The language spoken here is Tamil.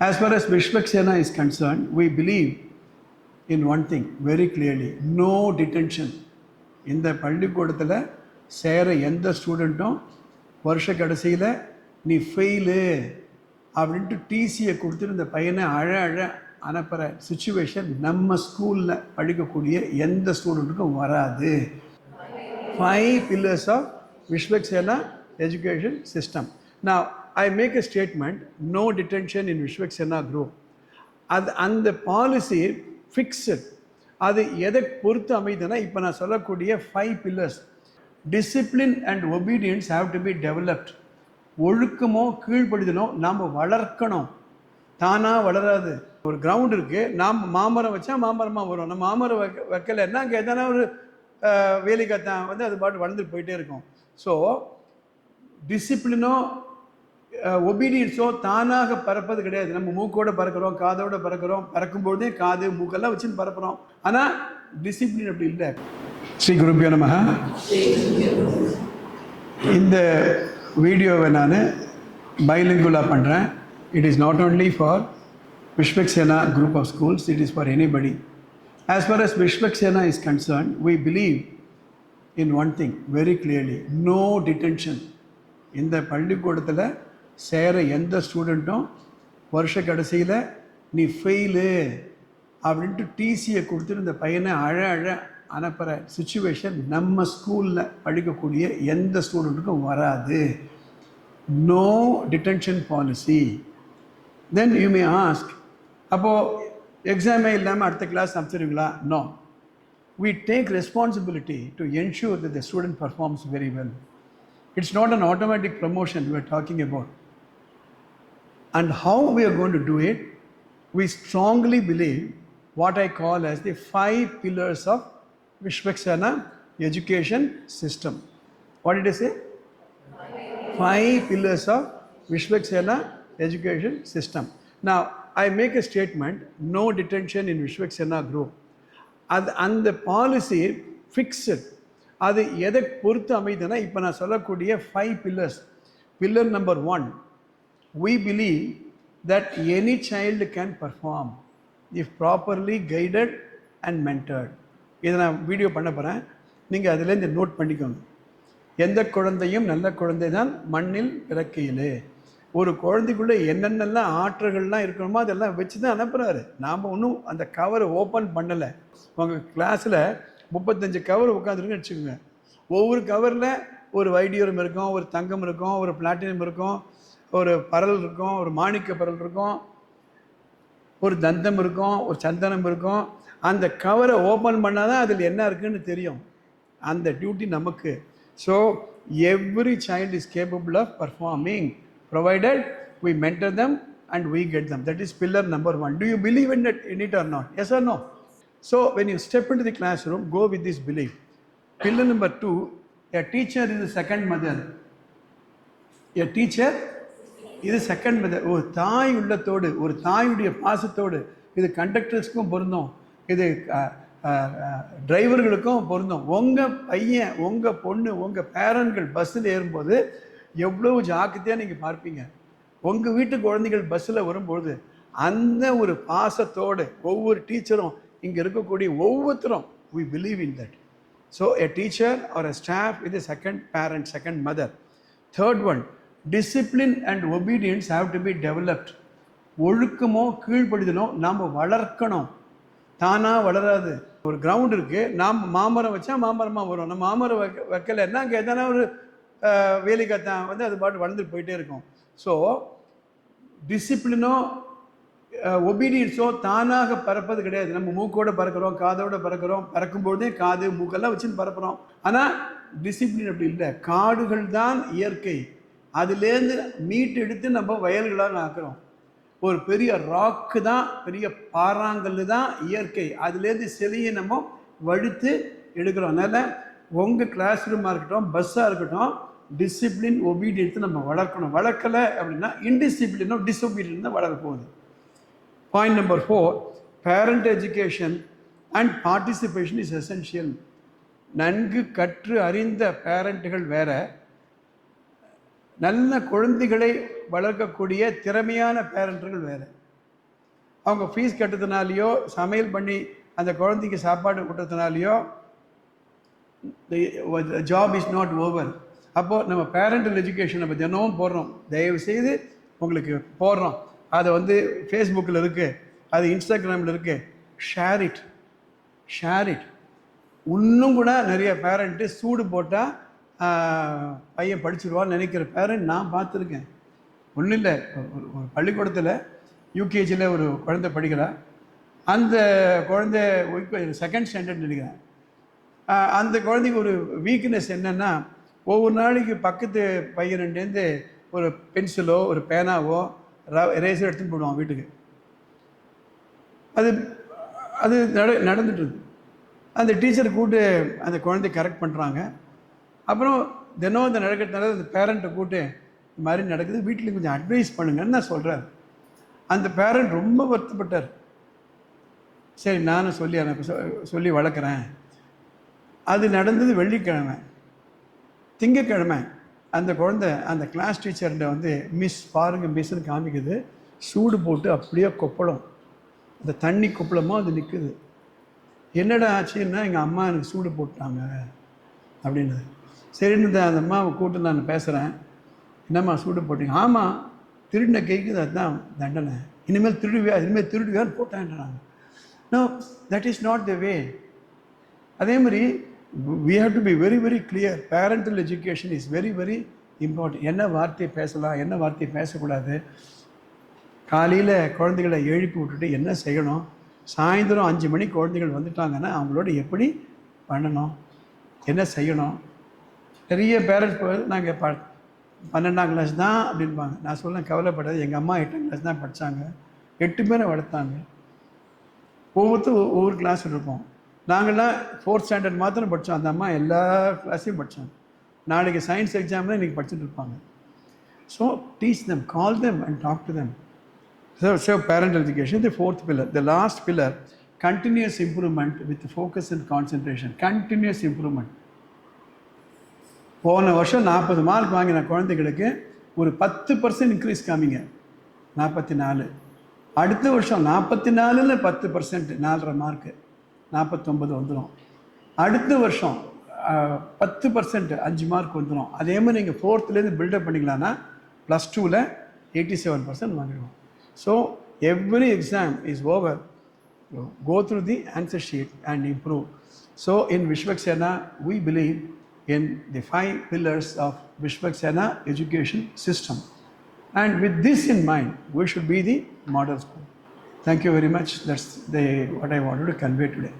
As far as Vishwaksena is concerned, we believe in one thing very clearly: no detention. இந்த பள்ளிக்கூடத்தில் சேர எந்த ஸ்டூடெண்ட்டும் வருஷ கடைசியில் நீ ஃபெயிலு அப்படின்ட்டு டிசியை கொடுத்துட்டு இந்த பையனை அழ அனுப்புகிற சுச்சுவேஷன் நம்ம ஸ்கூலில் படிக்கக்கூடிய எந்த ஸ்டூடெண்ட்டுக்கும் வராது. 5 pillars of Vishwaksena education system. Now, I make a statement: no detention in Vishwaksena group. அந்த பாலிசி ஃபிக்ஸட். அது எதை பொறுத்து அமைதுன்னா, இப்போ நான் சொல்லக்கூடிய 5 pillars. Discipline and obedience have to be developed. ஒழுக்கமோ கீழ்ப்படுதலோ நாம் வளர்க்கணும், தானாக வளராது. ஒரு கிரவுண்ட் இருக்குது, நாம் மாமரம் வச்சா மாமரமாக வரும். நம்ம மாமரம் வைக்கலைன்னா அங்கே எதனா ஒரு வேலிக்கத்தான் வந்து அது பாட்டு வளர்ந்துட்டு போயிட்டே இருக்கும். ஸோ டிசிப்ளினோ ஒபீடியன்ஸோ தானாக பறப்பது கிடையாது. நம்ம மூக்கோட பறக்கிறோம், காதோட பறக்கிறோம், பறக்கும்போதே காது மூக்கெல்லாம் வச்சுன்னு பறக்கிறோம். ஆனால் டிசிப்ளின் அப்படி இல்லை. ஸ்ரீ குருபியோ நமஹ. இந்த வீடியோவை நான் பைலிங்குலாக பண்ணுறேன். It is not only for Vishwaksena group of schools, it is for anybody. As far as Vishwaksena is concerned, we believe in one thing very clearly: no detention. இந்த பள்ளிக்கூடத்தில் சேர எந்த ஸ்டூடெண்ட்டும் வருஷ கடைசியில் நீ ஃபெயிலு அப்படின்ட்டு டிசியை கொடுத்துட்டு இந்த பையனை அழ அனுப்புகிற சுச்சுவேஷன் நம்ம ஸ்கூலில் படிக்கக்கூடிய எந்த ஸ்டூடெண்ட்டுக்கும் வராது. No detention policy. Then you may ask, அப்போது எக்ஸாமே இல்லாமல் அடுத்த கிளாஸ் அனுப்பிச்சிருங்களா? நோ. We take responsibility to ensure that the student performs very well. It's not an automatic promotion we are talking about. And how we are going to do it? We strongly believe what I call as the 5 pillars of Vishwaksena education system. What did I say? 5 pillars of Vishwaksena education system. Now, I make a statement: no detention in Vishwaksena group. அந்த பாலிசி ஃபிக்ஸட். அது எதை பொறுத்து அமைதுன்னா, இப்போ நான் சொல்லக்கூடிய 5 pillars. Pillar number 1, we believe that any child can perform if properly guided and mentored. இதை நான் வீடியோ பண்ண போகிறேன், நீங்கள் அதிலேருந்து நோட் பண்ணிக்கோங்க. எந்த குழந்தையும் நல்ல குழந்தை தான் மண்ணில் பிறக்கையிலே. ஒரு குழந்தைக்குள்ளே என்னென்னலாம் ஆற்றல்கள்லாம் இருக்கணுமோ அதெல்லாம் வச்சு தான் அனுப்புகிறாரு. நாம் ஒன்றும் அந்த கவரை ஓப்பன் பண்ணலை. உங்கள் கிளாஸில் 35 கவர் உட்காந்துருக்குன்னு வச்சுக்கோங்க. ஒவ்வொரு கவரில் ஒரு வைடியூரம் இருக்கும், ஒரு தங்கம் இருக்கும், ஒரு பிளாட்டினம் இருக்கும், ஒரு பரல் இருக்கும், ஒரு மாணிக்க பரல் இருக்கும், ஒரு தந்தம் இருக்கும், ஒரு சந்தனம் இருக்கும். அந்த கவரை ஓப்பன் பண்ணால் தான் அதில் என்ன இருக்குதுன்னு தெரியும். அந்த டியூட்டி நமக்கு. So every child is capable of performing provided we mentor them and we get them. That is pillar number 1. Do you believe in it or not? Yes or no? So when you step into the classroom, go with this belief. Pillar number 2, a teacher is a second mother. A teacher is a second mother. ஒரு தாய் உள்ளத்தோடு, ஒரு தாயுடைய பாசத்தோடு, இது கண்டக்டர்ஸ்க்கும் பொருந்தும், இது டிரைவர்களுக்கும் பொருந்தும். உங்கள் பையன், உங்கள் பொண்ணு, உங்கள் பேரண்ட்கள் பஸ்ஸில் ஏறும்போது எவ்வளவு ஜாக்கிரதையாக நீங்கள் பார்ப்பீங்க. உங்கள் வீட்டு குழந்தைகள் பஸ்ஸில் வரும்போது அந்த ஒரு பாசத்தோடு ஒவ்வொரு டீச்சரும், இங்கே இருக்கக்கூடிய ஒவ்வொருத்தரும், we believe in that. So a teacher or a staff is a second parent, second mother. Third one, discipline and obedience have to be developed. ஒழுக்கமோ கீழ்ப்படுதலோ நாம் வளர்க்கணும், தானாக வளராது. ஒரு கிரவுண்ட் இருக்குது, நாம் மாமரம் வச்சா மாமரமாக வரும். நம்ம மாமரம் வைக்கலைன்னா அங்கே எதனா ஒரு வேலிக்கத்தான் வந்து அது பாட்டு வளர்ந்துட்டு போயிட்டே இருக்கும். ஸோ டிசிப்ளினோ ஒபீடியன்ஸோ தானாக பறப்பது கிடையாது. நம்ம மூக்கோட பறக்கிறோம், காதோட பறக்கிறோம், பறக்கும்போதே காது மூக்கெல்லாம் வச்சுன்னு பறக்கிறோம். ஆனால் டிசிப்ளின் அப்படி இல்லை. காடுகள் தான் இயற்கை, அதுலேருந்து மீட்டு எடுத்து நம்ம வயல்களாக ஆக்குறோம். ஒரு பெரிய ராக்கு தான், பெரிய பாறாங்கல் தான் இயற்கை, அதுலேருந்து சிலையை நம்ம வழுத்து எடுக்கிறோம். அதனால் உங்கள் கிளாஸ் ரூமாக இருக்கட்டும், பஸ்ஸாக இருக்கட்டும், டிசிப்ளின் ஒபீடியன்ஸ் நம்ம வளர்க்கணும். வளர்க்கலை அப்படின்னா இன்டிசிப்ளினோ டிஸ்ஒபீடியன்ஸ் தான் வளர போகுது. Point number 4, parent education and participation is essential. நன்கு கற்று அறிந்த பேரண்ட்டுகள் வேற, நல்ல குழந்தைகளை வளர்க்கக்கூடிய திறமையான பேரண்ட்டுகள் வேறு. அவங்க ஃபீஸ் கட்டுறதுனாலையோ சமையல் பண்ணி அந்த குழந்தைக்கு சாப்பாடு கொடுத்ததுனாலையோ ஜாப் இஸ் நாட் ஓவர். அப்போது நம்ம பேரண்டல் எஜுகேஷன் நம்ம தினமும் போடுறோம், தயவு செய்து உங்களுக்கு போடுறோம், அதை வந்து ஃபேஸ்புக்கில் இருக்குது, அது இன்ஸ்டாகிராமில் இருக்குது, ஷேர் இட். இன்னும் கூட நிறைய பேரண்ட்டு சூடு போட்டால் பையன் படிச்சுடுவான்னு நினைக்கிற பேரண்ட் நான் பார்த்துருக்கேன். ஒன்றும் இல்லை, ஒரு பள்ளிக்கூடத்தில் யூகேஜியில் ஒரு குழந்தை படிக்கிறா. அந்த குழந்தை செகண்ட் ஸ்டாண்டர்ட் நினைக்கிறேன். அந்த குழந்தைக்கு ஒரு வீக்னஸ் என்னென்னா, ஒவ்வொரு நாளைக்கு பக்கத்து பையன்டேருந்து ஒரு பென்சிலோ ஒரு பேனாவோ எரேசர் எடுத்துன்னு போடுவான் வீட்டுக்கு. அது அது நடந்துட்டுருக்கு. அந்த டீச்சர் கூப்பிட்டு அந்த குழந்தைய கரெக்ட் பண்ணுறாங்க. அப்புறம் தினம் இந்த நடக்கிறதுனால அந்த பேரண்ட்டை கூப்பிட்டு இந்த மாதிரி நடக்குது, வீட்டில் கொஞ்சம் அட்வைஸ் பண்ணுங்கன்னு நான் சொல்கிறேன். அந்த பேரண்ட் ரொம்ப வருத்தப்பட்டார். சரி நானும் சொல்லி வளர்க்குறேன். அது நடந்தது வெள்ளிக்கிழமை. திங்கக்கிழமை அந்த குழந்தை அந்த கிளாஸ் டீச்சர்கிட்ட வந்து மிஸ் பாருங்கள் மிஸ்ன்னு காமிக்குது. சூடு போட்டு அப்படியே கொப்பளம், அந்த தண்ணி கொப்பளமாக அது நிற்குது. என்னடா ஆச்சுன்னா எங்கள் அம்மா எனக்கு சூடு போட்டாங்க அப்படின்னு. சரின்னு அந்த அம்மாவை கூப்பிட்டு நான் பேசுகிறேன். என்னம்மா சூடு போட்டீங்க? ஆமாம், திருடின கைக்குது, அதுதான் தண்டனை. இனிமேல் திருடுவியான்னு போட்டான்றாங்க. No, that is not the way. அதே மாதிரி we have to be very very clear. Parental education is very very important. என்ன வார்த்தை பேசலாம், என்ன வார்த்தை பேசக்கூடாது, காலையில் குழந்தைகளை எழுப்பி விட்டுட்டு என்ன செய்யணும், சாயந்தரம் 5 மணிக்கு குழந்தைகள் வந்துட்டாங்கன்னா அவங்களோட எப்படி பண்ணணும், என்ன செய்யணும். நிறைய பேரண்ட்ஸ் நாங்கள் 12ஆம் கிளாஸ் தான் அப்படின்பாங்க. நான் சொல்ல கவலைப்படாது, எங்கள் அம்மா 8ஆம் கிளாஸ் தான் படித்தாங்க, 8 பேரை வளர்த்தாங்க. ஒவ்வொரு கிளாஸ் இருப்போம். நாங்கள்லாம் 4th ஸ்டாண்டர்ட் மாத்திரம் படித்தோம், அந்த அம்மா எல்லா கிளாஸையும் படித்தோம். நாளைக்கு சயின்ஸ் எக்ஸாமில் இன்றைக்கி படிச்சுட்டு இருப்பாங்க. So teach them, call them and talk to them. So parental education, the 4th pillar. The last pillar, continuous improvement with focus and concentration. Continuous improvement. போன வருஷம் 40 மார்க் வாங்கின குழந்தைகளுக்கு ஒரு 10% இன்க்ரீஸ் காமிங்க, 44. அடுத்த வருஷம் 44ல் 10%, 4.5 மார்க்கு 49 வந்துடும். அடுத்த வருஷம் 10%, 5 மார்க் வந்துடும். அதே மாதிரி நீங்கள் 4thலேருந்து பில்டப் பண்ணிக்கலான்னா +2ல் 87% வாங்கிடுவோம். So every exam is over. Go through the answer sheet and improve. So in Vishwaksena, we believe in the 5 pillars of Vishwaksena education system. And with this in mind, we should be the model school. Thank you very much. That's what I wanted to convey today.